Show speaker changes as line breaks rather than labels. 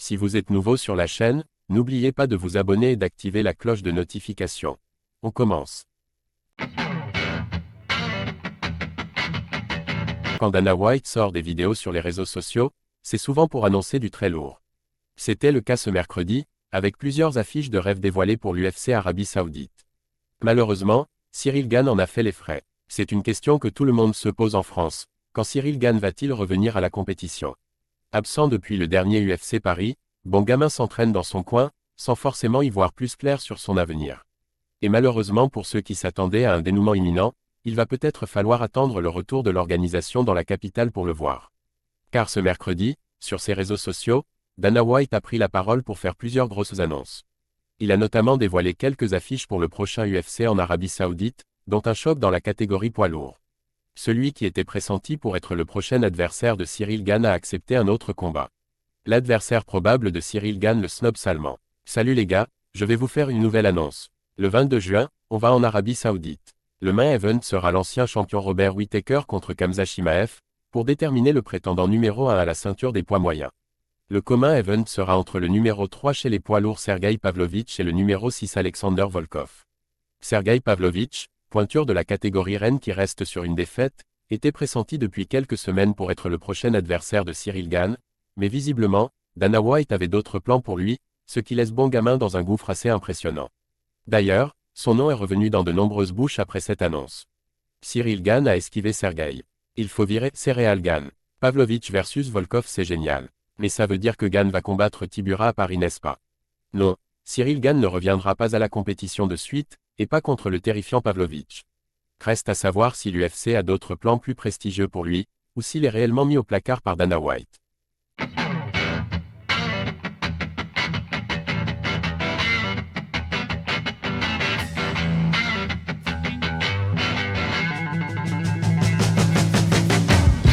Si vous êtes nouveau sur la chaîne, n'oubliez pas de vous abonner et d'activer la cloche de notification. On commence. Quand Dana White sort des vidéos sur les réseaux sociaux, c'est souvent pour annoncer du très lourd. C'était le cas ce mercredi, avec plusieurs affiches de rêves dévoilées pour l'UFC Arabie Saoudite. Malheureusement, Cyril Gane en a fait les frais. C'est une question que tout le monde se pose en France. Quand Cyril Gane va-t-il revenir à la compétition? Absent depuis le dernier UFC Paris, bon gamin s'entraîne dans son coin, sans forcément y voir plus clair sur son avenir. Et malheureusement pour ceux qui s'attendaient à un dénouement imminent, il va peut-être falloir attendre le retour de l'organisation dans la capitale pour le voir. Car ce mercredi, sur ses réseaux sociaux, Dana White a pris la parole pour faire plusieurs grosses annonces. Il a notamment dévoilé quelques affiches pour le prochain UFC en Arabie Saoudite, dont un choc dans la catégorie poids lourd. Celui qui était pressenti pour être le prochain adversaire de Cyril Gane a accepté un autre combat. L'adversaire probable de Cyril Gane, le Snob Salman. Salut les gars, je vais vous faire une nouvelle annonce. Le 22 juin, on va en Arabie Saoudite. Le main event sera l'ancien champion Robert Whittaker contre Khamzat Chimaev, pour déterminer le prétendant numéro 1 à la ceinture des poids moyens. Le co-main event sera entre le numéro 3 chez les poids lourds Sergey Pavlovich et le numéro 6 Alexander Volkov. Sergey Pavlovich, pointure de la catégorie reine qui reste sur une défaite, était pressenti depuis quelques semaines pour être le prochain adversaire de Cyril Gane, mais visiblement, Dana White avait d'autres plans pour lui, ce qui laisse bon gamin dans un gouffre assez impressionnant. D'ailleurs, son nom est revenu dans de nombreuses bouches après cette annonce. Cyril Gane a esquivé Sergey. Il faut virer Céréal Gane. Pavlovich versus Volkov, c'est génial. Mais ça veut dire que Gane va combattre Tibura à Paris, n'est-ce pas? Non, Cyril Gane ne reviendra pas à la compétition de suite, et pas contre le terrifiant Pavlovich. Reste à savoir si l'UFC a d'autres plans plus prestigieux pour lui, ou s'il est réellement mis au placard par Dana White.